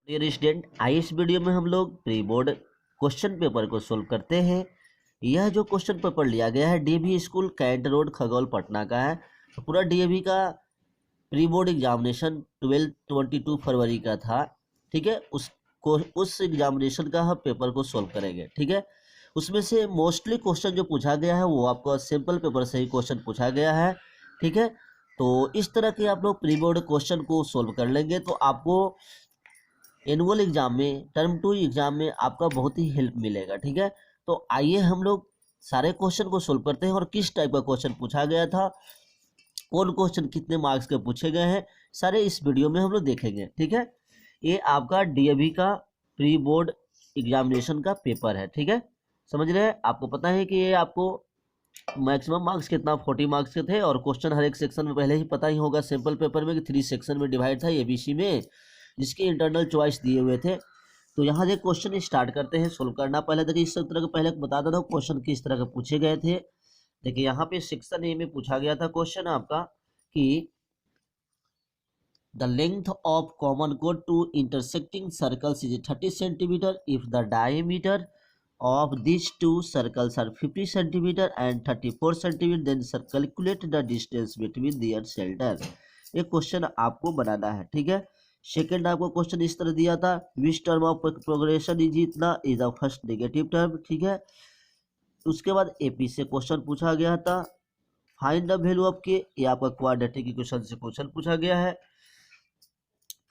Dear student, आइए इस video में हम लोग प्री बोर्ड क्वेश्चन पेपर को सोल्व करते हैं। यह जो क्वेश्चन पेपर लिया गया है DAV school cantt road Khagaul Patna का है। तो पूरा डीएवी का प्री बोर्ड एग्जामिनेशन 22 फरवरी का था। ठीक है, उस एग्जामिनेशन का हम पेपर को सोल्व करेंगे। ठीक है, उसमें से मोस्टली क्वेश्चन जो पूछा गया है वो आपको सिंपल पेपर से ही क्वेश्चन पूछा गया है। ठीक है, तो इस तरह के आप लोग प्री बोर्ड क्वेश्चन को सोल्व कर लेंगे तो आपको एनुअल एग्जाम में, टर्म 2 एग्जाम में आपका बहुत ही हेल्प मिलेगा। ठीक है, तो आइए हम लोग सारे क्वेश्चन को सोल्व करते हैं और किस टाइप का क्वेश्चन पूछा गया था, कौन क्वेश्चन कितने मार्क्स के पूछे गए हैं, सारे इस वीडियो में हम लोग देखेंगे। ठीक है, ये आपका डीएवी का प्री बोर्ड एग्जामिनेशन का पेपर है। ठीक है, समझ रहे हैं। आपको पता है कि ये आपको मैक्सिमम मार्क्स कितना 40 मार्क्स के थे और क्वेश्चन हर एक सेक्शन में पहले ही पता ही होगा सिंपल पेपर में कि 3 सेक्शन में डिवाइड था एबीसी में, जिसके इंटरनल चॉइस दिए हुए थे। तो यहाँ से क्वेश्चन स्टार्ट करते हैं सोल्व करना। पहले देखिए इस तरह के पहले बता देता हूँ क्वेश्चन किस तरह के पूछे गए थे। देखिए यहाँ पे सेक्शन ए में पूछा गया था क्वेश्चन आपका कि द लेंथ ऑफ कॉमन कोड two intersecting circles is 30 centimetre if the diameter of these two circles are 50 centimeter and 34 centimeter, then calculate the distance between their center। ये क्वेश्चन आपको बनाना है। ठीक है, सेकंड आपको क्वेश्चन इस तरह दिया था, which term of progression is इतना, is the first negative term. ठीक है, उसके बाद एपी से क्वेश्चन पूछा गया था, फाइंड द वैल्यू ऑफ के, ये आपका क्वाड्रेटिक इक्वेशन से क्वेश्चन पूछा गया है।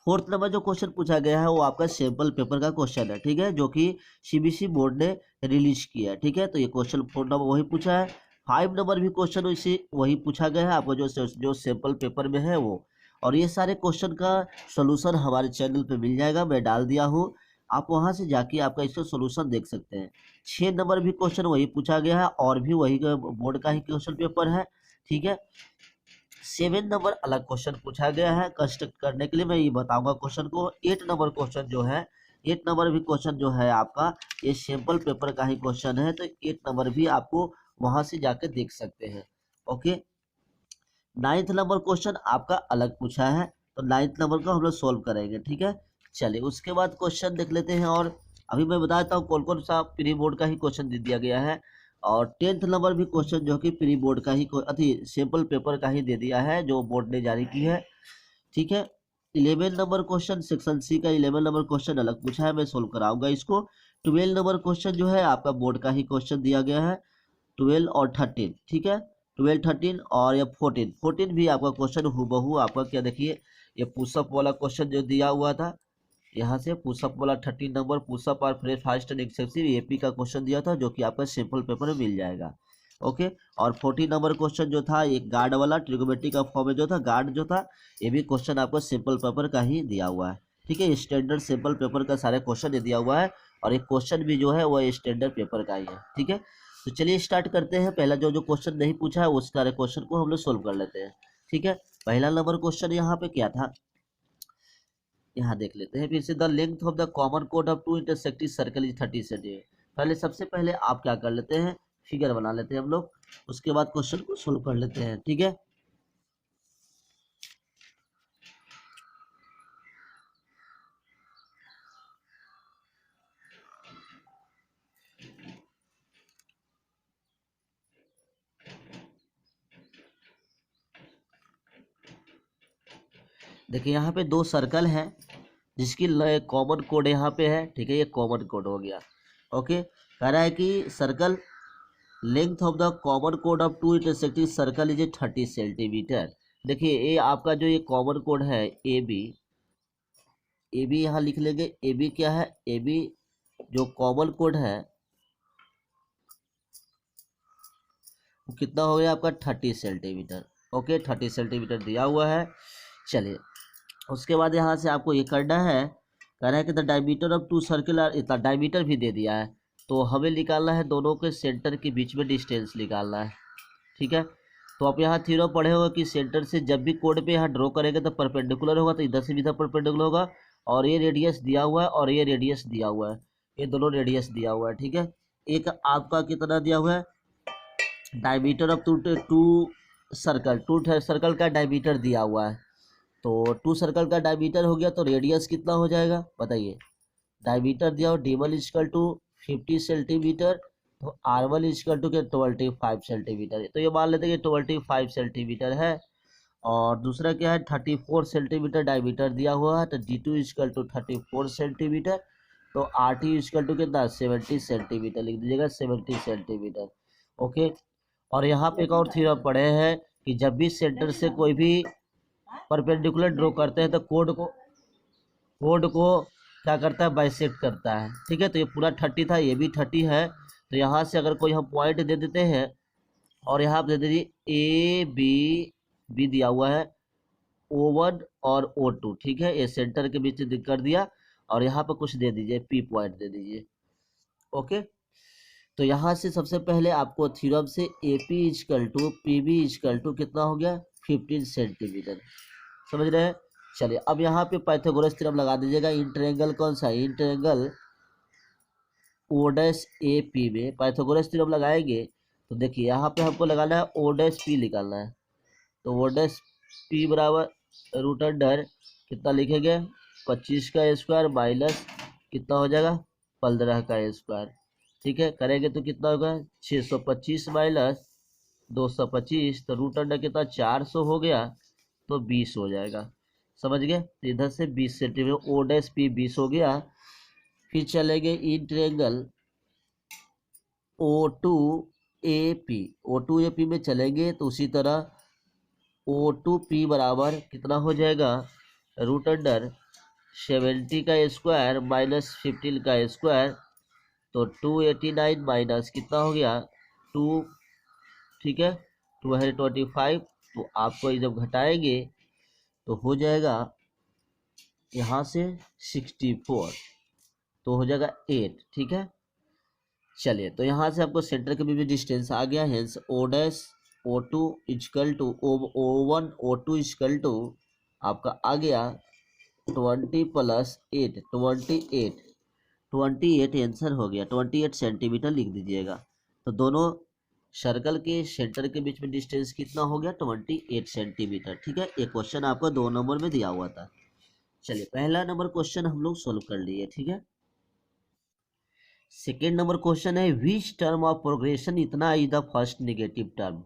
फोर्थ नंबर जो क्वेश्चन पूछा गया है वो आपका सैंपल पेपर का क्वेश्चन है। ठीक है, जो कि सीबीएसई बोर्ड ने रिलीज किया है। ठीक है, तो ये क्वेश्चन 4 नंबर वही पूछा है। 5 नंबर भी क्वेश्चन इसी वही पूछा गया है आपको जो सैंपल पेपर में है वो। और ये सारे क्वेश्चन का सोल्यूशन हमारे चैनल पे मिल जाएगा, मैं डाल दिया हूँ, आप वहाँ से जाके आपका इसका सोल्यूशन देख सकते हैं। 6 नंबर भी क्वेश्चन वही पूछा गया है और भी वही बोर्ड का ही क्वेश्चन पेपर है। ठीक है, 7 नंबर अलग क्वेश्चन पूछा गया है कंस्ट्रक्ट करने के लिए, मैं ये बताऊंगा क्वेश्चन को। 8 नंबर क्वेश्चन जो है, 8 नंबर भी क्वेश्चन जो है आपका ये सैंपल पेपर का ही क्वेश्चन है, तो 8 नंबर भी आपको वहां से जाके देख सकते हैं। ओके, 9th नंबर क्वेश्चन आपका अलग पूछा है, तो 9th नंबर को हम लोग सोल्व करेंगे। ठीक है, चलिए उसके बाद क्वेश्चन देख लेते हैं। और अभी मैं बताता हूँ कौन कौन सा प्री बोर्ड का ही क्वेश्चन दे दिया गया है। और 10th नंबर भी क्वेश्चन जो कि प्री बोर्ड का ही सैंपल पेपर का ही दे दिया है जो बोर्ड ने जारी की है। ठीक है, 11 नंबर क्वेश्चन सेक्शन सी का 11 नंबर क्वेश्चन अलग पूछा है, मैं सोल्व कराऊंगा इसको। 12 नंबर क्वेश्चन जो है आपका बोर्ड का ही क्वेश्चन दिया गया है, 12 और 13। ठीक है, 12, 13 और या 14 भी आपका क्वेश्चन हूबहू आपका क्या देखिए, ये पुशअप वाला क्वेश्चन जो दिया हुआ था, यहाँ से पुशअप वाला 13 नंबर पुशअप और fresh fast and excessive AP का क्वेश्चन दिया था जो कि आपका सिंपल पेपर में मिल जाएगा। ओके, और 14 नंबर क्वेश्चन जो था एक गार्ड वाला ट्रिगोमेट्री का फॉर्म में जो था गार्ड जो था, ये भी क्वेश्चन आपको सिंपल पेपर का ही दिया हुआ है। ठीक है, स्टैंडर्ड सिंपल पेपर का सारे क्वेश्चन ये दिया हुआ है और एक क्वेश्चन भी जो है वो स्टैंडर्ड पेपर का ही है। ठीक है, तो चलिए स्टार्ट करते हैं। पहला जो क्वेश्चन नहीं पूछा है उस सारे क्वेश्चन को हम लोग सोल्व कर लेते हैं। ठीक है, पहला नंबर क्वेश्चन यहाँ पे क्या था, यहाँ देख लेते हैं फिर से। The length of the common कोड of two intersecting circle is 30 centimetre. पहले सबसे पहले आप क्या कर लेते हैं, फिगर बना लेते हैं हम लोग, उसके बाद क्वेश्चन को सोल्व कर लेते हैं। ठीक है, देखिए यहाँ पे 2 सर्कल है जिसकी कॉमन कोड यहाँ पे है। ठीक है, ये कॉमन कोड हो गया। ओके, कह रहा है कि circle length of the common कोड of two intersecting circle is 30 centimetre. देखिए ये आपका जो ये कॉमन कोड है ए बी यहाँ लिख लेंगे। ए बी क्या है, ए बी जो कॉमन कोड है वो कितना हो गया आपका 30 सेंटीमीटर। ओके, 30 सेंटीमीटर दिया हुआ है। चलिए उसके बाद यहाँ से आपको ये करना है, कह रहा है कि the diameter of two circle are, इतना डायमीटर भी दे दिया है, तो हमें निकालना है दोनों के सेंटर के बीच में डिस्टेंस निकालना है। ठीक है, तो आप यहाँ थ्योरम पढ़े होगा कि सेंटर से जब भी कोड पे यहाँ ड्रॉ करेंगे तो परपेंडिकुलर होगा, तो इधर से भी इधर परपेंडिकुलर होगा और ये रेडियस दिया हुआ है और ये रेडियस दिया हुआ है, ये दोनों रेडियस दिया हुआ है। ठीक है, एक आपका कितना दिया हुआ है, डायमीटर ऑफ टू सर्कल का डायमीटर दिया हुआ है, तो 2 सर्कल का डायमीटर हो गया, तो रेडियस कितना हो जाएगा बताइए। डायमीटर दिया हो D1 इक्वल टू 50 सेंटीमीटर, तो R1 इक्वल टू 25 सेंटीमीटर। तो ये मान लेते हैं कि 25 सेंटीमीटर है। और दूसरा क्या है, 34 सेंटीमीटर डायमीटर दिया हुआ है, तो D2 इक्वल टू 34 सेंटीमीटर। तो RT इक्वल टू कितना, 70 सेंटीमीटर लिख दीजिएगा, 70 सेंटीमीटर। ओके। और यहाँ पे एक और थ्योरम पढ़े हैं कि जब भी सेंटर से कोई भी परपेंडिकुलर ड्रॉ करते हैं तो कोड को क्या करता है, बाइसेक्ट करता है। ठीक है, तो ये पूरा 30 था, ये भी 30 है। तो यहाँ से अगर कोई हम पॉइंट दे देते हैं और यहाँ पे दे दीजिए A B दिया हुआ है, O1 और O2। ठीक है, ये सेंटर के बीच कर दिया, और यहाँ पे कुछ दे दीजिए, P पॉइंट दे दीजिए। ओके। तो यहाँ से सबसे पहले आपको थ्योरम से AP equal to PB equal to कितना हो गया, 15 सेंटीमीटर। समझ रहे हैं। चलिए अब यहाँ पे पाइथागोरस थ्योरम लगा दीजिएगा। इन ट्रायंगल कौन सा है, इन ट्रायंगल O'AP में पाइथागोरस थ्योरम लगाएंगे तो देखिए यहाँ पे हमको लगाना है O'P निकालना है। तो O'P बराबर रूट अंडर कितना लिखेंगे, 25 का स्क्वायर माइनस कितना हो जाएगा, 15 का स्क्वायर। ठीक है, करेंगे तो कितना होगा, 625 माइनस 225, तो रूट अंडर कितना 400 हो गया, तो 20 हो जाएगा। समझ गए। तो इधर से 20 सेंटीमीटर O'P 20 हो गया। फिर चलेंगे इन ट्रायंगल O2AP में चलेंगे तो उसी तरह O2P बराबर कितना हो जाएगा, रूट अंडर 70 का स्क्वायर माइनस 15 का स्क्वायर, तो 289 माइनस कितना हो गया 2। ठीक है, 225। तो आपको ये जब घटाएंगे तो हो जाएगा यहाँ से 64, तो हो जाएगा 8। ठीक है। चलिए तो यहाँ से आपको सेंटर के बीच में डिस्टेंस आ गया, hence O' O2 equal to O1 O2 equal to आपका आ गया 20 प्लस 8, 28 आंसर हो गया। 28 सेंटीमीटर लिख दीजिएगा। तो दोनों सर्कल के सेंटर के बीच में डिस्टेंस कितना हो गया, 28 सेंटीमीटर। ठीक है, ये क्वेश्चन आपको 2 नंबर में दिया हुआ था। चलिए पहला नंबर क्वेश्चन हम लोग सोल्व कर लिए। ठीक है, सेकेंड नंबर क्वेश्चन है विच टर्म ऑफ प्रोग्रेशन इतना is the first negative term.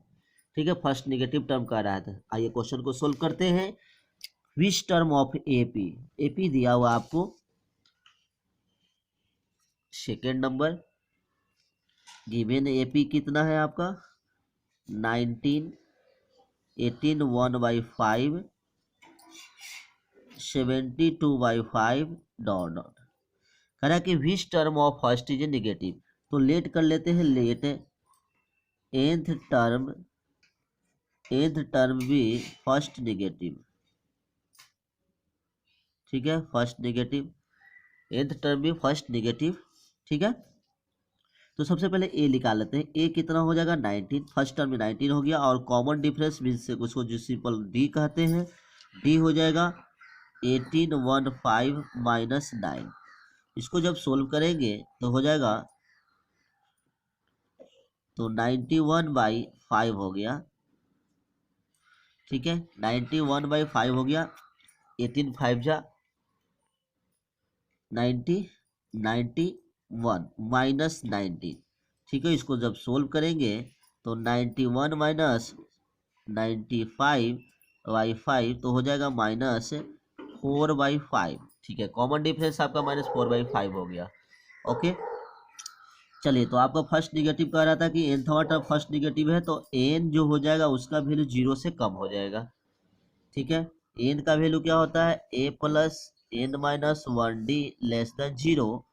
ठीक है, फर्स्ट नेगेटिव टर्म कह रहा था। आइए क्वेश्चन को सोल्व करते हैं। विच टर्म ऑफ एपी दिया हुआ आपको। सेकेंड नंबर गिवन एपी कितना है आपका 19, 18 1/5, 72/5 डॉट डॉट। कह रहा है कि विच term of first is negative. तो लेट कर लेते हैं, लेट nth टर्म भी फर्स्ट नेगेटिव। ठीक है, फर्स्ट नेगेटिव, nth टर्म भी फर्स्ट नेगेटिव। ठीक है, तो सबसे पहले ए निकाल लेते हैं। ए कितना हो जाएगा 19, फर्स्ट टर्म में 19 हो गया, और कॉमन डिफरेंस मीन्स से उसको जो सिंपल डी कहते हैं, डी हो जाएगा 18 15 माइनस 9। इसको जब सोल्व करेंगे तो हो जाएगा, तो 91/5 हो गया। ठीक है, 91/5 हो गया। 18 5 जा 91 माइनस 90। ठीक है, इसको जब सोल्व करेंगे तो 91 माइनस 95/5 तो हो जाएगा -4/5। ठीक है, कॉमन डिफरेंस आपका -4/5 हो गया। ओके। चलिए तो आपका फर्स्ट निगेटिव कह रहा था कि एन टर्म फर्स्ट निगेटिव है, तो एन जो हो जाएगा उसका वैल्यू 0 से कम हो जाएगा। ठीक है, एन का वैल्यू क्या होता है, a plus n minus 1d less than 0।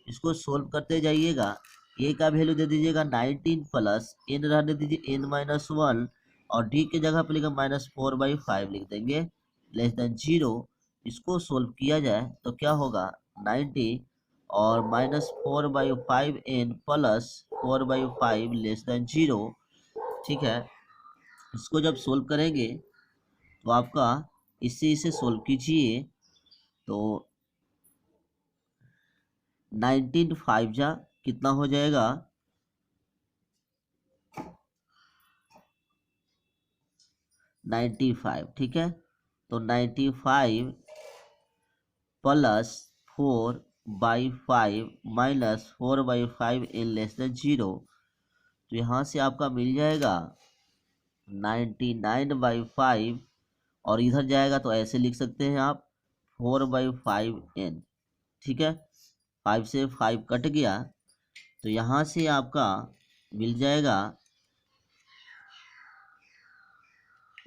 इसको सोल्व करते जाइएगा। a का वैल्यू दे दीजिएगा 19 प्लस n रहने दीजिए n माइनस 1, और d के जगह पर लिखा -4/5 लिख देंगे लेस देन 0। इसको सोल्व किया जाए तो क्या होगा, 90 और -4/5 n प्लस 4/5 लेस देन 0। ठीक है, इसको जब सोल्व करेंगे तो आपका इसे सोल्व कीजिए तो 19 5 जा कितना हो जाएगा, 95। ठीक है, तो 95 plus 4/5 minus 4/5 in less than 0। तो यहाँ से आपका मिल जाएगा 99/5, और इधर जाएगा तो ऐसे लिख सकते हैं आप 4/5n। ठीक है, 5 से 5 कट गया, तो यहाँ से आपका मिल जाएगा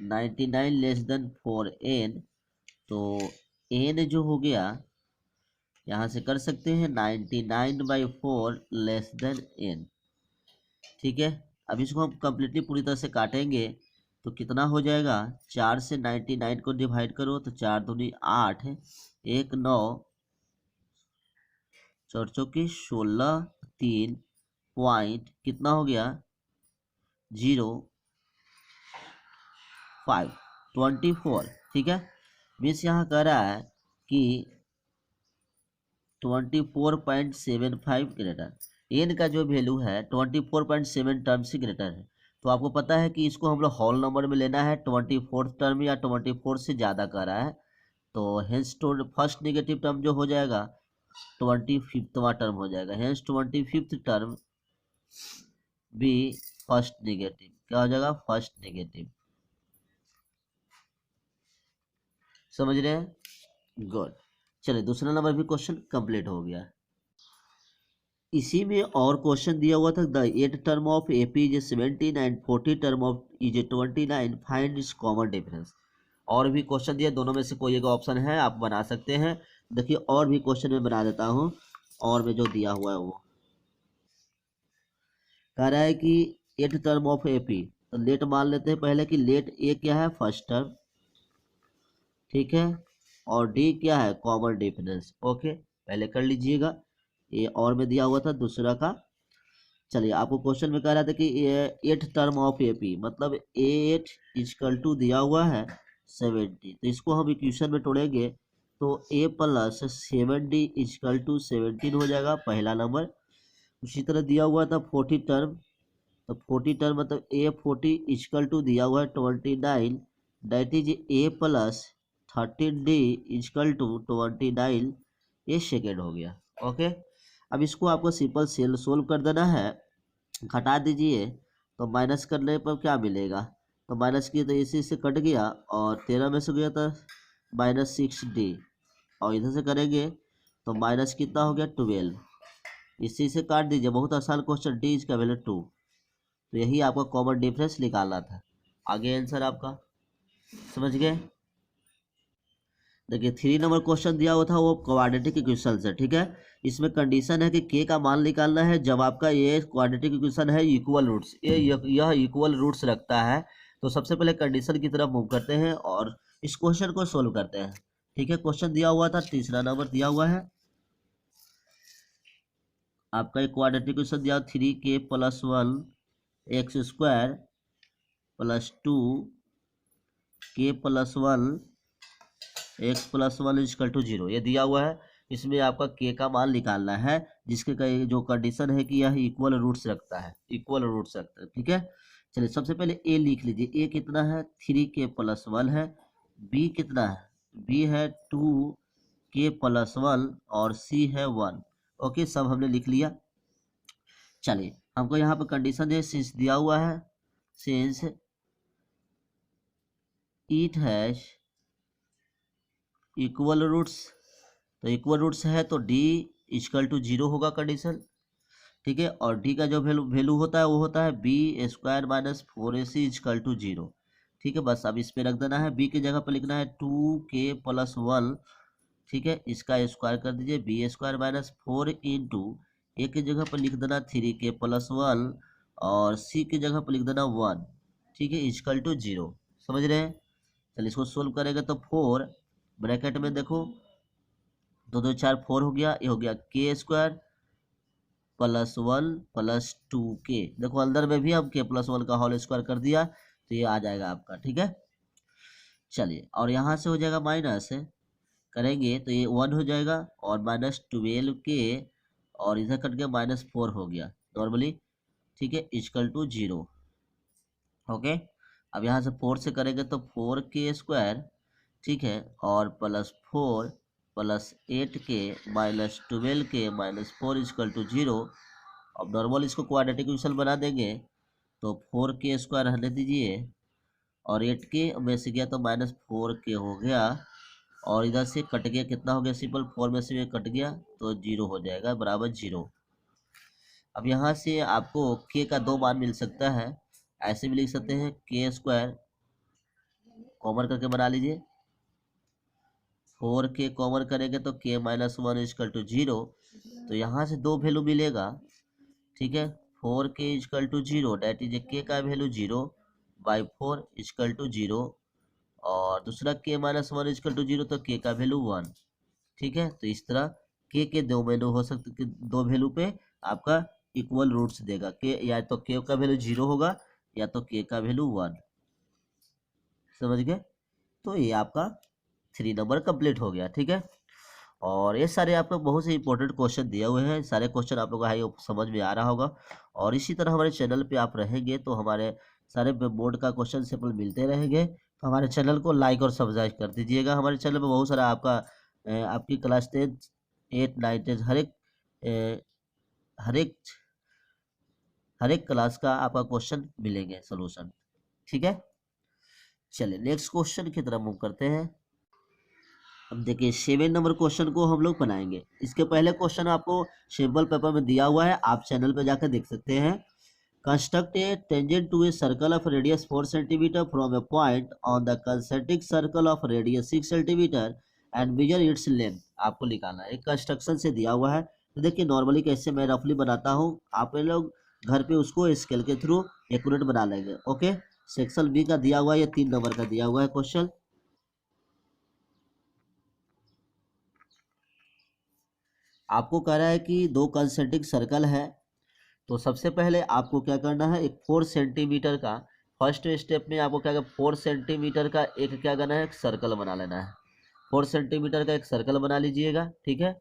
99 लेस देन 4n। तो n जो हो गया यहाँ से कर सकते हैं 99/4 लेस देन n। ठीक है, अब इसको हम कम्प्लीटली पूरी तरह से काटेंगे तो कितना हो जाएगा, 4 से 99 को डिवाइड करो तो 4 दूनी 8, 1 9, 4 चौकी 16, 3 पॉइंट कितना हो गया 0.5 24। ठीक है, मीन्स यहाँ कह रहा है कि 24.75 ग्रेटर एन का जो वैल्यू है 24.7 टर्म से ग्रेटर है। तो आपको पता है कि इसको हम लोग होल नंबर में लेना है, 24th टर्म या 24 से ज़्यादा कर रहा है, तो हेंस फर्स्ट नेगेटिव टर्म जो हो जाएगा 25वां टर्म हो जाएगा, हेंस 25th टर्म भी फर्स्ट नेगेटिव, क्या हो जाएगा फर्स्ट नेगेटिव। समझ रहे हैं, गुड। चलिए दूसरा नंबर भी क्वेश्चन कंप्लीट हो गया। इसी में और क्वेश्चन दिया हुआ था, the 8 term of AP is 17 and 40 term of is 29, find is common difference. और भी क्वेश्चन दिया, दोनों में से कोई एक ऑप्शन है, आप बना सकते हैं। देखिए और भी क्वेश्चन में बना देता हूँ, और में जो दिया हुआ है वो कह रहा है कि 8 टर्म ऑफ एपी, तो लेट मान लेते हैं पहले कि लेट ए क्या है फर्स्ट टर्म, ठीक है, और डी क्या है कॉमन डिफरेंस। ओके, पहले कर लीजिएगा, ये और में दिया हुआ था दूसरा का। चलिए आपको क्वेश्चन में कह रहा था कि 8 टर्म ऑफ एपी, मतलब 8 इजकल टू दिया हुआ है 70, तो इसको हम इक्वेशन में तोड़ेंगे तो a plus 7d is equal to 17 हो जाएगा पहला नंबर। उसी तरह दिया हुआ था 40 टर्म, तो 40 टर्म मतलब a40 इजकल टू दिया हुआ है 29, that is a plus 13d equal to 29, ये सेकेंड हो गया। ओके, अब इसको आपको सिंपल सेल सोल्व कर देना है, घटा दीजिए तो माइनस करने पर क्या मिलेगा, तो माइनस किए तो इसी से कट गया, और 13 में से गया था -6d, और इधर से करेंगे तो माइनस कितना हो गया 12, इसी से काट दीजिए, बहुत आसान क्वेश्चन, डी इसका वैल्यू 2। तो यही आपका कॉमन डिफरेंस निकालना था। आगे आंसर आपका समझ गए। देखिए 3 नंबर क्वेश्चन दिया हुआ था वो क्वाड्रेटिक इक्वेशन है। ठीक है, इसमें कंडीशन है कि के का मान निकालना है जब आपका ये क्वाड्रेटिक इक्वेशन है इक्वल रूट्स, यह इक्वल रूट्स रखता है। तो सबसे पहले कंडीशन की तरफ मूव करते हैं और इस क्वेश्चन को सोल्व करते हैं। ठीक है, क्वेश्चन दिया हुआ था, तीसरा नंबर दिया हुआ है आपका एक क्वाड्रेटिक इक्वेशन दिया 3k + 1 x² + 2k + 1 x + 1 = 0, ये दिया हुआ है। इसमें आपका के का मान निकालना है, जिसके का जो कंडीशन है कि यह इक्वल रूट्स रखता है, इक्वल रूट्स रखता है। ठीक है, चलिए सबसे पहले ए लिख लीजिए, ए कितना है 3k + 1 है, बी कितना है, बी है 2k + 1, और सी है 1। ओके, सब हमने लिख लिया। चलिए हमको यहाँ पे कंडीशन है, सिंस दिया हुआ है, since it has equal roots, तो इक्वल रूट्स है तो डी = 0 होगा कंडीशन। ठीक है, और डी का जो वैल्यू होता है वो होता है b² - 4ac = 0। ठीक है, बस अब इस पे रख देना है, बी की जगह पर लिखना है 2k + 1। ठीक है, इसका स्क्वायर कर दीजिए, b² - 4 इंटू ए की जगह पर लिख देना 3k + 1, और सी की जगह पर लिख देना 1। ठीक है, = 0। समझ रहे हैं। चलिए इसको सोल्व करेंगे तो 4 ब्रैकेट में देखो 2 2 4 4 हो गया, ये हो गया k² + 1 + 2k। देखो अंदर में भी हम k + 1 का होल स्क्वायर कर दिया, तो ये आ जाएगा आपका। ठीक है, चलिए और यहाँ से हो जाएगा माइनस करेंगे तो ये 1 हो जाएगा, और -12k, और इधर कट गया -4 हो गया नॉर्मली। ठीक है, = 0। ओके, अब यहाँ से 4 से करेंगे तो 4k² ठीक है, और +4 +8k -12k -4 इक्वल टू 0। अब नॉर्मल इसको क्वाड्रेटिक इक्वेशन बना देंगे तो 4k² रहने दीजिए, और 8k में से गया तो -4k हो गया, और इधर से कट गया, कितना हो गया सिंपल, 4 में से कट गया तो 0 हो जाएगा, बराबर 0। अब यहाँ से आपको k का 2 मान मिल सकता है, ऐसे भी लिख सकते हैं, k² कॉमन करके बना लीजिए, 4k कॉमन करेंगे तो k -1 इक्वल टू 0, तो यहाँ से 2 वैल्यू मिलेगा, ठीक है। 4k equal to 0, that is k का वैल्यू 0/4 इक्वल टू 0, और दूसरा k -1 इक्वल टू 0 तो k का वैल्यू 1, ठीक है। तो इस तरह k के 2 वैल्यू हो सकते, 2 वैल्यू पे आपका इक्वल रूट्स देगा, k या तो k का वैल्यू 0 होगा या तो k का वैल्यू 1, समझ गए। तो ये आपका 3 नंबर कंप्लीट हो गया, ठीक है। और ये सारे आपको बहुत से इंपॉर्टेंट क्वेश्चन दिए हुए हैं, सारे क्वेश्चन आप लोगों को समझ में आ रहा होगा, और इसी तरह हमारे चैनल पे आप रहेंगे तो हमारे सारे बोर्ड का क्वेश्चन सैंपल मिलते रहेंगे। तो हमारे चैनल को लाइक और सब्सक्राइब कर दीजिएगा। हमारे चैनल पे बहुत सारा आपका आपकी क्लास 10 8 9 10 हर एक क्लास का आपका क्वेश्चन मिलेंगे सोल्यूशन, ठीक है। चलिए नेक्स्ट क्वेश्चन की तरफ मूव करते हैं। अब देखिए 7 नंबर क्वेश्चन को हम लोग बनाएंगे। इसके पहले क्वेश्चन आपको सिंपल पेपर में दिया हुआ है, आप चैनल पे जाकर देख सकते हैं। Construct a tangent to a circle of radius 4 centimetre from a point on the concentric circle of radius 6 centimetre and measure its length. आपको निकालना है, एक कंस्ट्रक्शन से दिया हुआ है। तो देखिए नॉर्मली कैसे मैं रफली बनाता हूँ, आप लोग घर पे उसको स्केल के थ्रू एक्यूरेट बना लेंगे, ओके। सेक्शन बी का दिया हुआ है, ये 3 नंबर का दिया हुआ है क्वेश्चन। आपको कह रहा है कि 2 कंसेंट्रिक सर्कल है, तो सबसे पहले आपको क्या करना है, एक 4 सेंटीमीटर का फर्स्ट स्टेप में आपको क्या 4 सेंटीमीटर का एक क्या करना है, एक सर्कल बना लेना है। 4 सेंटीमीटर का एक सर्कल बना लीजिएगा, ठीक है,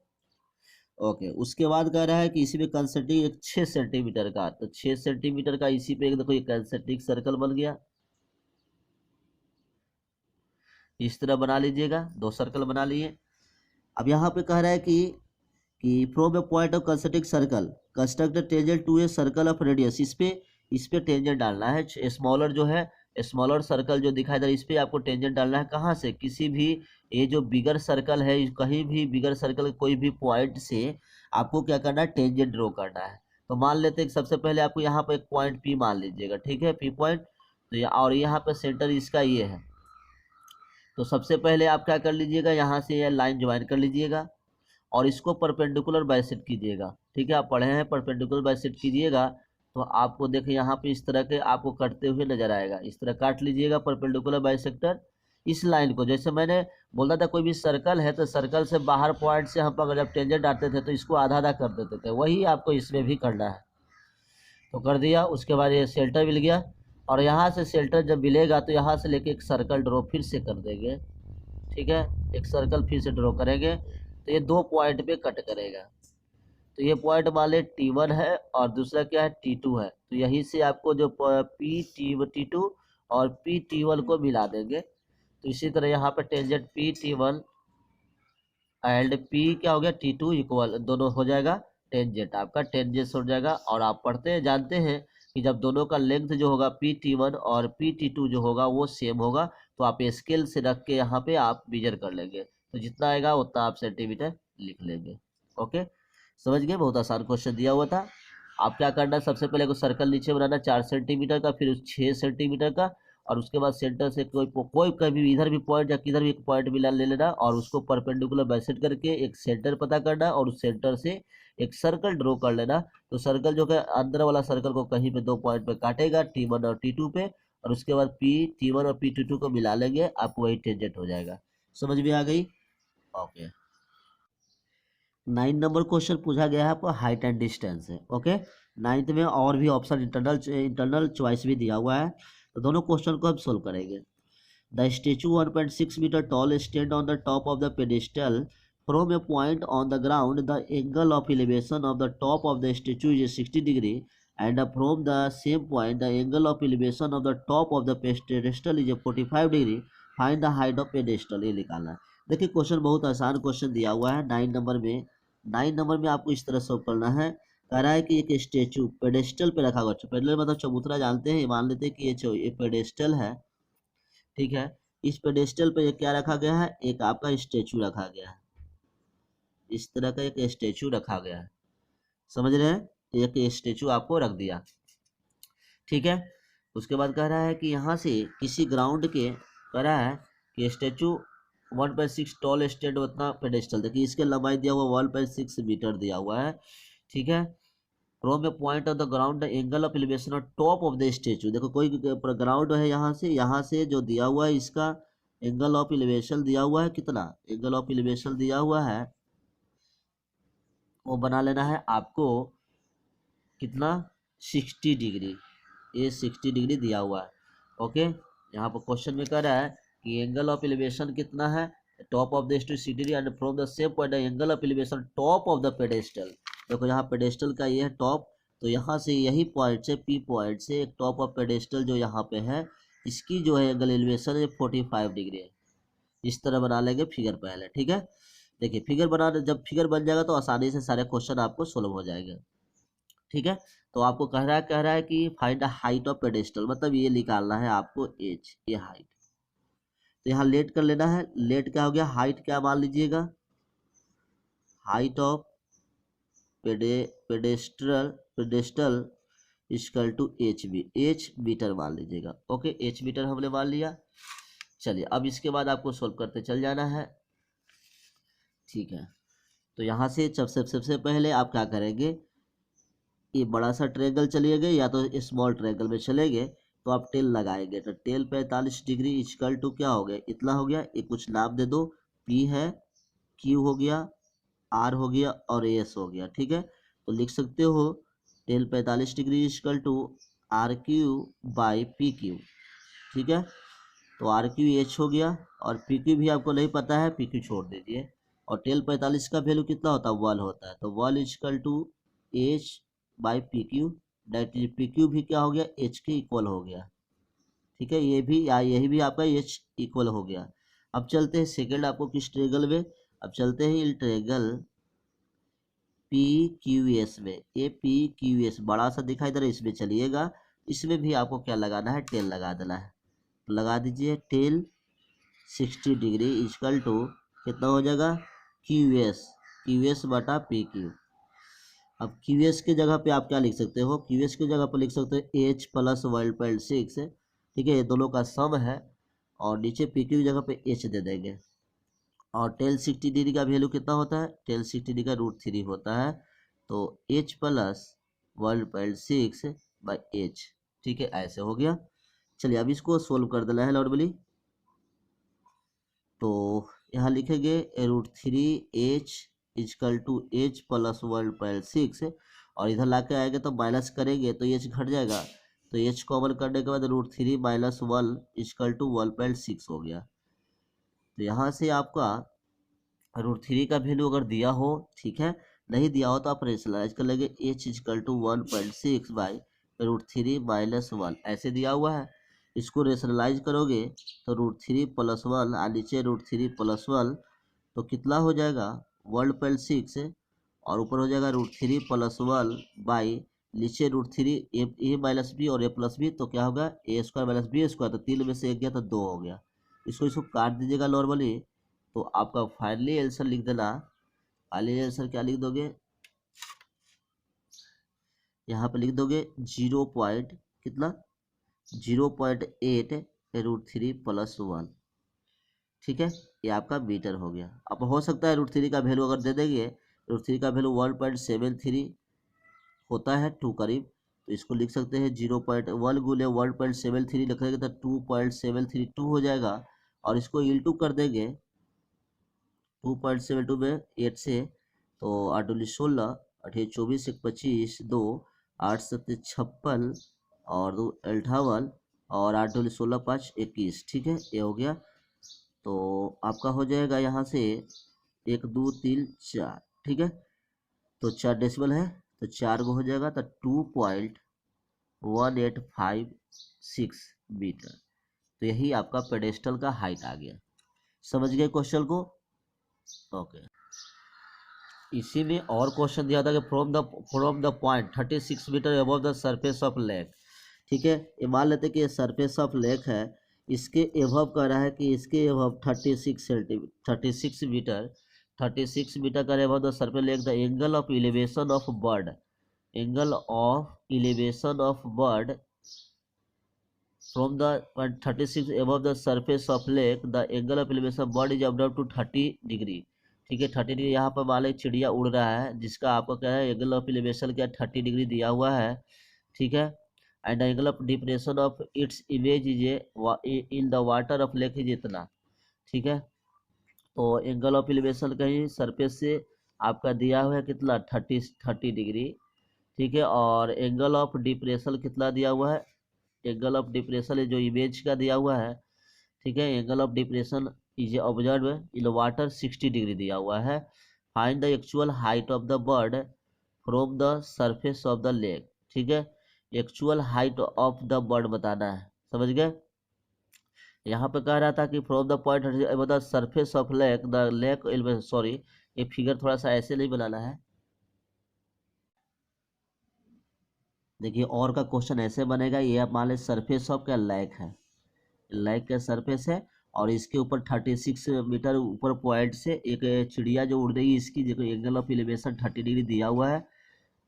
ओके। उसके बाद कह रहा है कि इसी में कंसेंट्रिक एक 6 सेंटीमीटर का, तो 6 सेंटीमीटर का इसी पे एक देखो ये कंसेंट्रिक सर्कल बन गया, इस तरह बना लीजिएगा, 2 सर्कल बना लिए। अब यहाँ पे कह रहा है कि from a point of concentric circle construct tangent to a circle of radius. इस पे टेंजेंट डालना है, स्मॉलर जो है, स्मॉलर सर्कल जो दिखाई दे रहा है इस पे आपको टेंजेंट डालना है। कहाँ से, किसी भी ये जो बिगर सर्कल है, कहीं भी बिगर सर्कल कोई भी पॉइंट से आपको क्या करना है, टेंजेंट ड्रॉ करना है। तो मान लेते हैं कि सबसे पहले आपको यहाँ पे एक पॉइंट पी मान लीजिएगा, ठीक है, पी पॉइंट। तो और यहाँ पे सेंटर इसका ये है, तो सबसे पहले आप क्या कर लीजिएगा, यहाँ से यह लाइन ज्वाइन कर लीजिएगा और इसको परपेंडिकुलर बाइसेक्ट कीजिएगा, ठीक है। आप पढ़े हैं परपेंडिकुलर बाइसेक्ट कीजिएगा, तो आपको देखिए यहाँ पे इस तरह के आपको कटते हुए नजर आएगा, इस तरह काट लीजिएगा परपेंडिकुलर बाइसेक्टर। इस लाइन को, जैसे मैंने बोला था कोई भी सर्कल है तो सर्कल से बाहर पॉइंट से हम अगर जब टेंजेंट डालते थे तो इसको आधा आधा कर देते थे, वही आपको इसमें भी करना है। तो कर दिया, उसके बाद ये सेल्टर मिल गया, और यहाँ से सेल्टर जब मिलेगा तो यहाँ से लेके एक सर्कल ड्रॉ फिर से कर देंगे, ठीक है, एक सर्कल फिर से ड्रॉ करेंगे, तो ये 2 पॉइंट पे कट करेगा। तो ये पॉइंट मान ले T1 है और दूसरा क्या है, T2 है। तो यहीं से आपको जो T2 और PT1 को मिला देंगे। तो इसी तरह यहाँ पे टेंजेंट PT1 एंड P क्या हो गया, T2 इक्वल, दोनों हो जाएगा टेंजेंट, आपका टेंजेंट हो जाएगा। और आप पढ़ते हैं जानते हैं कि जब दोनों का लेंथ जो होगा PT1 और PT2 जो होगा वो सेम होगा, तो आप स्केल से रख के यहाँ पे आप मेजर कर लेंगे, तो जितना आएगा उतना आप सेंटीमीटर लिख लेंगे, ओके। समझ गए, बहुत आसान क्वेश्चन दिया हुआ था। आप क्या करना है, सबसे पहले को सर्कल नीचे बनाना 4 सेंटीमीटर का, फिर 6 सेंटीमीटर का, और उसके बाद सेंटर से कोई कभी इधर भी पॉइंट या किधर भी एक पॉइंट मिला ले लेना, और उसको परपेंडिकुलर बाइसेक्ट करके एक सेंटर पता करना, और उस सेंटर से एक सर्कल ड्रॉ कर लेना। तो सर्कल जो है अंदर वाला सर्कल को कहीं पे 2 पॉइंट पे काटेगा, T1 और T2 पे, और उसके बाद T1 और T2 को मिला लेंगे, आपको वही टेंजेंट हो जाएगा। समझ में आ गई, ओके। 9 नंबर क्वेश्चन पूछा गया है आपको, हाइट एंड डिस्टेंस है, ओके। 9th में और भी ऑप्शन इंटरनल चॉइस भी दिया हुआ है, तो दोनों क्वेश्चन को हम सोल्व करेंगे। The statue 1.6 metre tall stand on the top of the pedestal from a point on the ground, the angle of elevation of the top of the statue is 60 degree, and from the same point the angle of elevation of the top of the pedestal is 45 degree, find the height of pedestal, ये निकालना है। देखिए question बहुत आसान question दिया हुआ है 9 number में। 9 नंबर में आपको इस तरह सॉल्व करना है। कह रहा है कि एक स्टेचू पेडेस्टल पे रखा हुआ, पेडल मतलब चबूतरा जानते हैं, मान लेते हैं कि ये पेडेस्टल है, ठीक है। इस पेडेस्टल पे क्या रखा गया है, एक आपका स्टेचू रखा गया है, इस तरह का एक स्टेचू रखा गया है, समझ रहे हैं, एक स्टेचू आपको रख दिया, ठीक है। उसके बाद कह रहा है कि यहाँ से किसी ग्राउंड के, कह रहा है कि स्टेचू 1.6 टॉल स्टैंड उतना पेडेस्टल, देखिए इसके लंबाई दिया हुआ 1.6 मीटर दिया हुआ है, ठीक है। From a point of the ground the angle of elevation of top of the statue, देखो कोई ग्राउंड है, यहाँ से जो दिया हुआ है इसका एंगल ऑफ एलिवेशन दिया हुआ है, कितना एंगल ऑफ एलिवेशन दिया हुआ है, वो बना लेना है आपको कितना 60 डिग्री, ये 60 डिग्री दिया हुआ है, ओके। यहाँ पर क्वेश्चन में कह रहा है कि एंगल ऑफ एलिवेशन कितना है, top of the statue and from the same point angle of elevation top of the pedestal, देखो यहाँ पेडेस्टल का ये है टॉप, तो यहाँ से यही पॉइंट से पी पॉइंट से एक टॉप ऑफ पेडेस्टल जो यहाँ पे है, इसकी जो है एंगल एलिवेशन है 45 डिग्री है। इस तरह बना लेंगे फिगर पहले, ठीक है। देखिए फिगर बना, जब फिगर बन जाएगा तो आसानी से सारे क्वेश्चन आपको सोल्व हो जाएंगे, ठीक है। तो आपको कह रहा है कि find the height of pedestal, मतलब ये निकालना है आपको एज, ये हाइट, तो यहाँ लेट कर लेना है, लेट क्या हो गया, हाइट क्या मान लीजिएगा, height of pedestal equal to H B, H metre मान लीजिएगा, ओके, एच मीटर हमने मान लिया। चलिए अब इसके बाद आपको सोल्व करते चल जाना है, ठीक है। तो यहाँ से सबसे पहले आप क्या करेंगे, ये बड़ा सा ट्रायंगल चलिए गए या तो स्मॉल ट्रायंगल में चले गए, तो आप टेल लगाएंगे, तो टेल 45 डिग्री इक्वल टू क्या हो गया, इतना हो गया, ये कुछ नाम दे दो, पी है, क्यू हो गया, आर हो गया और एस हो गया, ठीक है। तो लिख सकते हो tan 45 degree equal to R Q by P Q, ठीक है। तो आर क्यू एच हो गया, और पी क्यू भी आपको नहीं पता है, पी क्यू छोड़ दीजिए, और टेल 45 का वैल्यू कितना होता है, 1 होता है, तो 1 equal to H by P Q, that is P Q भी क्या हो गया, एच के इक्वल हो गया, ठीक है। ये भी या यही भी आपका एच इक्वल हो गया। अब चलते हैं सेकंड आपको किस ट्रेगल में, अब चलते हैं ट्रेगल पी क्यू एस में, ये पी क्यू एस बड़ा सा दिखाई दे रहा है, इसमें चलिएगा, इसमें भी आपको क्या लगाना है, टेल लगा देना है, तो लगा दीजिए टेल 60 डिग्री इक्वल टू कितना हो जाएगा, क्यू एस बटा पी क्यू। अब क्यू एस की जगह पे आप क्या लिख सकते हो, क्यू एस की जगह पर लिख सकते हो एच प्लस 1.6, ठीक है, ये दोनों का सम है, और नीचे पी क्यू की जगह पे एच दे देंगे, और टेल 60 डिग्री का वैल्यू कितना होता है, टेल 60 डिग्री का √3 होता है, तो एच प्लस 1.6 बाई एच, ठीक है, ऐसे हो गया। चलिए अब इसको सोल्व कर देना है नॉर्मली, तो यहाँ लिखेंगे √3h is equal to H plus 1.6, और इधर ला के आएगा तो माइनस करेंगे तो एच घट जाएगा, तो एच कॉमन करने के बाद √3 माइनस 1 इजकल टू 1.6 हो गया। तो यहाँ से आपका √3 का वैल्यू अगर दिया हो, ठीक है, नहीं दिया हो तो आप रेशनलाइज कर लेंगे, H equal to 1.6 by √3 minus 1, ऐसे दिया हुआ है, इसको रेशनलाइज करोगे तो √3 प्लस 1 और नीचे √3 प्लस 1, तो कितना हो जाएगा 1.6, और ऊपर हो जाएगा √3 प्लस 1 बाई नीचे √3 ए माइनस बी और ए प्लस बी, तो क्या होगा ए स्क्वायर माइनस बी स्क्वायर, तो 3 में से 1 गया तो 2 हो गया, इसको काट दीजिएगा नॉर्मली, तो आपका फाइनली आंसर लिख देना, फाइनली आंसर क्या लिख दोगे, यहाँ पे लिख दोगे 0 पॉइंट कितना 0.8 √3 प्लस 1, ठीक है, ये आपका मीटर हो गया। अब हो सकता है √3 का वैल्यू अगर दे देंगे, √3 का वैल्यू 1.73 होता है 2 करीब, तो इसको लिख सकते हैं 0.1 गुने 1.73 लिखेंगे तो 2.732 हो जाएगा, और इसको इंटू कर देंगे 2.72 में 8 से, तो 8 दूनी 16, 8 24, 1 25, 2 8 7 56 और 2 58, और 8 दूनी 16 5 21, ठीक है, ये हो गया। तो आपका हो जाएगा यहाँ से 1 2 3 4, ठीक है, तो 4 डेसिमल है, तो 4 को हो जाएगा तो 2.1856 मीटर, तो यही आपका पेडेस्टल का हाइट आ गया। समझ गए क्वेश्चन को? ओके। इसी में और क्वेश्चन दिया था कि from the point 36 metre above the surface of lake. ठीक है, ये मान लेते कि ये सरफेस ऑफ लेक है, इसके एभव कह रहा है कि इसके एभव 36 मीटर 36 मीटर का above the surface lake the angle of elevation of bird, angle of elevation of bird from the point 36 above the surface of lake, the angle of elevation of bird is above to 30 degree. ठीक है, 30 degree. यहाँ पर मान लो चिड़िया उड़ रहा है जिसका आपको क्या है, एंगल ऑफ एलिवेशन क्या 30 डिग्री दिया हुआ है। ठीक है, and angle of depression of its image is in the water of lake is इतना। ठीक है, तो एंगल ऑफ एलिवेशन कहीं सरफेस से आपका दिया हुआ है कितना 30 डिग्री। ठीक है, और एंगल ऑफ डिप्रेशन कितना दिया हुआ है, एंगल ऑफ डिप्रेशन जो इमेज का दिया हुआ है। ठीक है, angle of depression is observe in water 60 degree दिया हुआ है। Find the actual height of the bird from the surface of the lake. ठीक है, actual height of the bird बताना है। समझ गए? यहाँ पे कह रहा था कि from the point the surface of lake the lake, sorry ये फिगर थोड़ा सा ऐसे नहीं बनाना है। देखिए और का क्वेश्चन ऐसे बनेगा, ये आप मान लें सरफेस ऑफ क्या लेक है, लेक का सरफेस है और इसके ऊपर 36 मीटर ऊपर पॉइंट से एक चिड़िया जो उड़ रही है, इसकी देखो एंगल ऑफ एलिवेशन 30 डिग्री दिया हुआ है।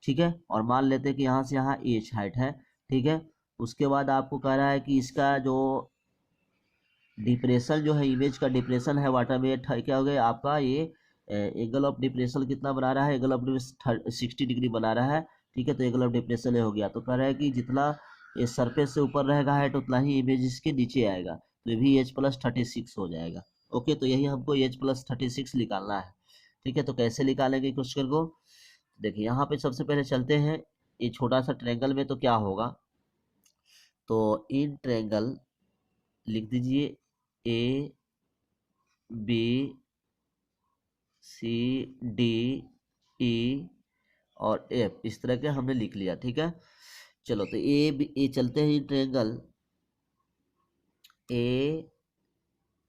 ठीक है, और मान लेते हैं कि यहाँ से यहाँ एच हाइट है। ठीक है, उसके बाद आपको कह रहा है कि इसका जो डिप्रेशन जो है, इमेज का डिप्रेशन है वाटर में, क्या हो गया आपका ये एंगल ऑफ डिप्रेशन कितना बना रहा है, एंगल ऑफ 60 डिग्री बना रहा है। ठीक है, तो एंगल ऑफ डिप्रेशन हो गया, तो कह रहा है कि जितना ये सरफेस से ऊपर रहेगा हाइट उतना ही इमेज इसके नीचे आएगा, तो ये भी H+36 हो जाएगा। ओके, तो यही हमको H+36 निकालना है। ठीक है, तो कैसे निकालेंगे क्वेश्चन को? देखिए यहाँ पे सबसे पहले चलते हैं ये छोटा सा ट्रायंगल में, तो क्या होगा, तो इन ट्रायंगल लिख दीजिए A B C D E और F, इस तरह के हमने लिख लिया। ठीक है, चलो तो ए चलते हैं ट्रायंगल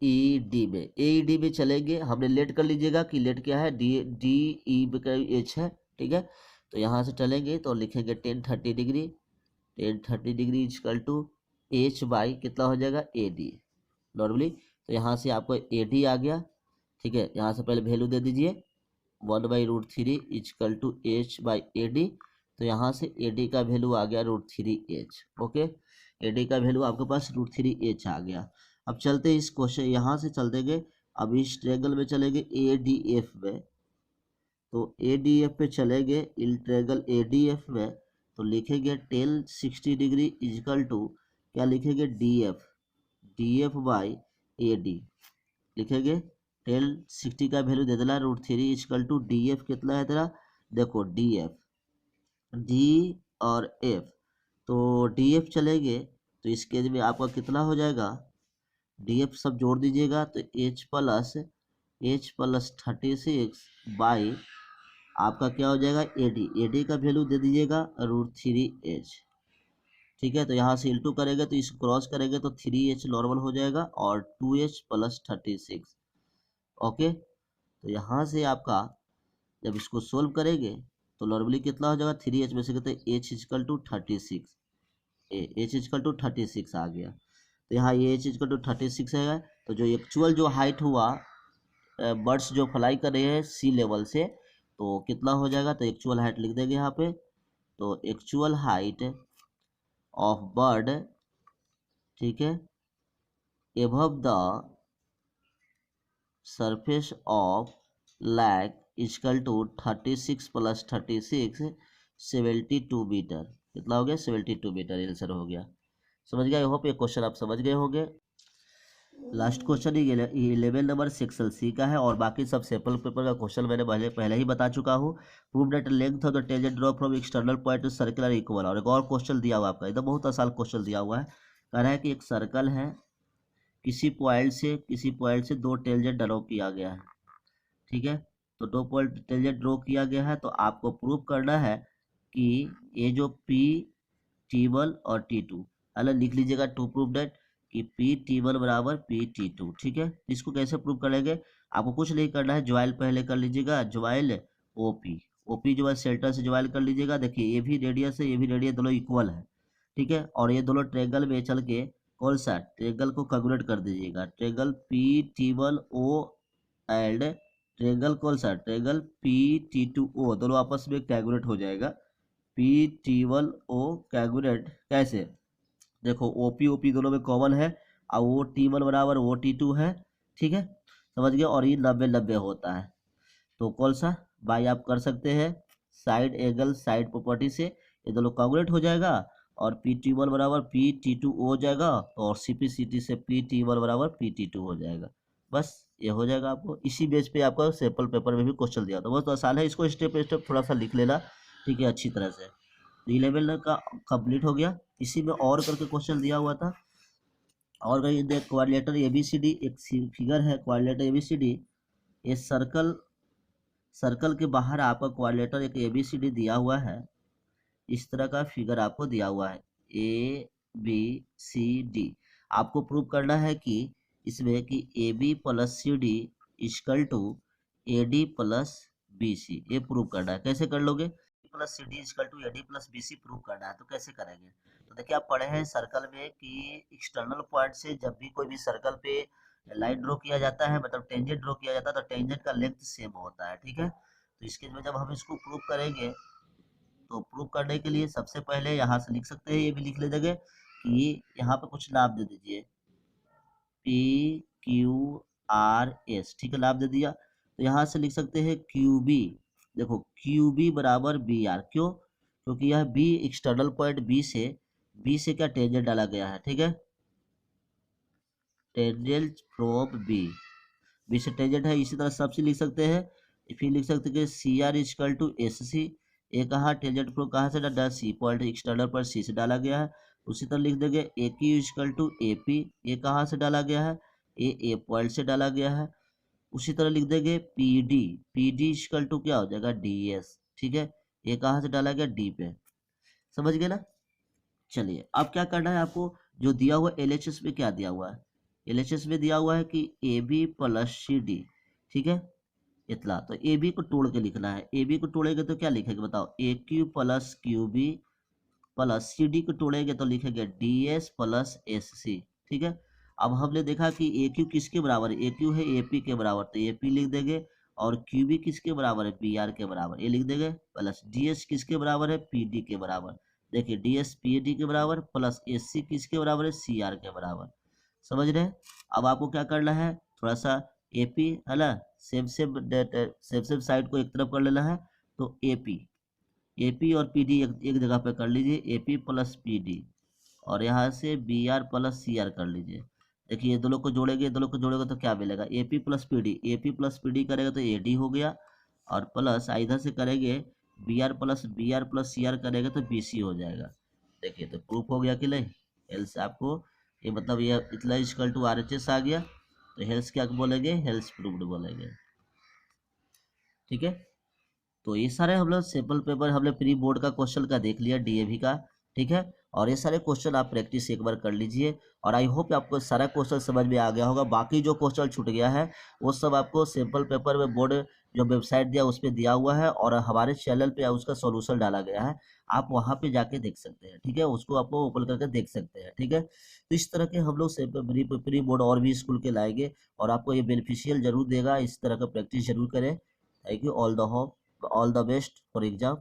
AED में, AED में चलेंगे। हमने लेट कर लीजिएगा कि लेट क्या है, DE का H है। ठीक है, तो यहाँ से चलेंगे तो लिखेंगे 1030 degree, 1030 degree equal to H by कितना हो जाएगा AD नॉर्मली। तो यहाँ से आपको AD आ गया। ठीक है, यहाँ से पहले वैल्यू दे दीजिए 1/√3 equal to H by AD। तो यहाँ से AD का वैल्यू आ गया √3H। ओके, AD का वैल्यू आपके पास √3H आ गया। अब चलते इस क्वेश्चन, यहाँ से चल देंगे अब इस ट्रायंगल में चलेंगे ADF में, तो ADF पे चलेंगे इन ट्रायंगल ADF में, तो लिखेंगे 1060 डिग्री इजकल टू क्या लिखेंगे DF बाई AD लिखेंगे। 1060 का वैल्यू दे देना √3 इजकल टू DF कितना है तेरा, देखो D और F, तो DF चलेंगे तो इसके में आपका कितना हो जाएगा, DF सब जोड़ दीजिएगा तो H+36 बाई आपका क्या हो जाएगा AD का वैल्यू दे दीजिएगा √3H। ठीक है, तो यहाँ से इंटू करेंगे तो इसको क्रॉस करेंगे तो 3H नॉर्मल हो जाएगा और 2H+36। ओके, तो यहाँ से आपका जब इसको सोल्व करेंगे तो नॉर्मली कितना हो जाएगा 3H में से कहते H=36, H=36 आ गया। तो यहाँ ये H=36 है। तो जो एक्चुअल जो हाइट हुआ बर्ड्स जो फ्लाई कर रहे हैं सी लेवल से, तो कितना हो जाएगा, तो एक्चुअल हाइट लिख देंगे यहाँ पे, तो एक्चुअल हाइट ऑफ बर्ड, ठीक है, above the surface of lake equal to 36 + 36 72 metre. कितना हो गया 72 मीटर आंसर हो गया। समझ गए? आई होप ये क्वेश्चन आप समझ गए होंगे। Last question 11 number section C का है और बाकी सब सैंपल पेपर का क्वेश्चन मैंने पहले ही बता चुका हूँ। Prove that length of the tangent draw from external point two circular equal. और एक और क्वेश्चन दिया हुआ आपका, एकदम बहुत आसान क्वेश्चन दिया हुआ है। कह रहा है कि एक सर्कल है, किसी पॉइंट से दो टेंजेंट ड्रॉ किया गया है। ठीक है, तो दो पॉइंट टेंजेंट ड्रॉ किया गया है, तो आपको प्रूव करना है कि ये जो P T1 और T2 अलग लिख लीजिएगा टू प्रूव दैट कि PT1 बराबर PT2, ठीक है। इसको कैसे प्रूव करेंगे, आपको कुछ नहीं करना है, ज्वाइल पहले कर लीजिएगा, ज्वाइल OP, OP जो है सेंटर से ज्वाइल कर लीजिएगा। देखिए ये भी रेडियस है, ये भी रेडियस, दोनों इक्वल है, ठीक है। और ये दोनों ट्रेंगल में चल के कौन सा ट्रेंगल को कैलकुलेट कर दीजिएगा, ट्रेंगल PT1O एंड ट्रेंगल कौन सा ट्रेंगल PT2O, दोनों आपस में कैलकुलेट हो जाएगा। PT1O कैलकुलेट कैसे, देखो OP दोनों में कॉमन है और वो T1 बराबर OT2 है, ठीक है, समझ गए। और ये 90-90 होता है, तो कौन सा बाई आप कर सकते हैं साइड एंगल साइड प्रॉपर्टी से, ये दोनों कैलकुलेट हो जाएगा और PT1 बराबर PT2 हो जाएगा और CPCT से PT1 बराबर PT2 हो जाएगा। बस ये हो जाएगा। आपको इसी बेस पे आपका सैंपल पेपर में भी क्वेश्चन दिया था, बहुत आसान है, इसको स्टेप बाय स्टेप थोड़ा सा लिख लेना, ठीक है, अच्छी तरह से। तो 11 का कंप्लीट हो गया। इसी में और करके क्वेश्चन दिया हुआ था, और कहीं देख क्वाड्रिलेटरल ABCD, एक फिगर है क्वाड्रिलेटरल ABCD, ये सर्कल के बाहर आपका क्वाड्रिलेटरल एक ABCD दिया हुआ है, इस तरह का फिगर आपको दिया हुआ है ABCD। आपको प्रूव करना है कि इसमें कि AB plus CD equal to AD plus BC, ये प्रूव करना है। कैसे कर लोगे, plus CD equal to AD plus BC prove करना है, तो कैसे करेंगे। तो देखिए आप पढ़े हैं सर्कल में कि एक्सटर्नल पॉइंट से जब भी कोई भी सर्कल पे लाइन ड्रॉ किया जाता है, मतलब टेंजेंट ड्रॉ किया जाता है, तो टेंजेंट का लेंथ सेम होता है, ठीक है। तो इसके में जब हम इसको प्रूव करेंगे, तो प्रूव करने के लिए सबसे पहले यहाँ से लिख सकते हैं, ये भी लिख लीजिएगा कि यहाँ पे कुछ नाम दे दीजिए PQRS, ठीक है, नाम दे दिया। तो यहाँ से लिख सकते हैं QB, देखो QB बराबर BR, क्यों, क्योंकि यह B एक्सटर्नल पॉइंट B से क्या टेंजेंट डाला गया है, ठीक है, टेंजेंट फ्रॉम B से टेंजेंट है। इसी तरह सबसे लिख सकते हैं, फिर लिख सकते हैं कि CR इक्वल टू SC, ये कहाँ टेंजेंट फ्रॉम कहाँ से डाला, C पॉइंट एक्सटर्नल पर C से डाला गया है। उसी तरह लिख देंगे AQ इक्वल टू AP, ये कहाँ से डाला गया है, A पॉइंट से डाला गया है। उसी तरह लिख देंगे PD इक्वल टू क्या हो जाएगा DS, ठीक है, ये कहाँ से डाला गया D पे, समझ गए ना। चलिए अब क्या करना है आपको, जो दिया हुआ LHS में क्या दिया हुआ है, LHS में दिया हुआ है कि AB प्लस CD, ठीक है, इतना। तो AB को तोड़ के लिखना है, AB को तोड़ेंगे तो क्या लिखेंगे बताओ, AQ plus QB plus CD को तोड़ेंगे तो लिखेंगे DS प्लस SC, ठीक है। अब हमने देखा कि AQ किसके बराबर है, AQ है AP के बराबर, तो AP लिख देंगे, और QB किसके बराबर है, BR के बराबर, ये लिख देंगे, प्लस DS किसके बराबर है, PD के बराबर, देखिए DS PD के बराबर, प्लस SC किसके बराबर है, CR के बराबर, समझ रहे हैं। अब आपको क्या करना है, थोड़ा सा AP है ना, सेम साइड को एक तरफ कर लेना है, तो AP और PD एक जगह पे कर लीजिए, AP प्लस PD, और यहाँ से BR प्लस CR कर लीजिए। देखिए ये दोनों को जोड़ेंगे, दोनों को जोड़ेंगे तो क्या मिलेगा, AP प्लस PD करेगा तो AD हो गया, और प्लस इधर से करेंगे BR प्लस CR करेगा तो BC हो जाएगा। देखिए तो प्रूफ हो गया कि नहीं, हेल्स आपको ये मतलब ये इतना इक्वल टू RHS आ गया, तो हेल्स क्या बोलेंगे, हेल्स प्रूव्ड बोलेंगे, ठीक है। तो ये सारे हम लोग सैंपल पेपर हमने प्री बोर्ड का क्वेश्चन का देख लिया, DAV का, ठीक है। और ये सारे क्वेश्चन आप प्रैक्टिस एक बार कर लीजिए, और आई होप आपको सारा क्वेश्चन समझ में आ गया होगा। बाकी जो क्वेश्चन छूट गया है वो सब आपको सैंपल पेपर में बोर्ड जो वेबसाइट दिया उस पर दिया हुआ है, और हमारे चैनल पे उसका सॉल्यूशन डाला गया है, आप वहाँ पे जाके देख सकते हैं, ठीक है, उसको आपको ओपन करके देख सकते हैं, ठीक है। तो इस तरह के हम लोग प्री बोर्ड और भी स्कूल के लाएंगे, और आपको ये बेनिफिशियल जरूर देगा, इस तरह का प्रैक्टिस जरूर करें। Thank you, all the best for exam.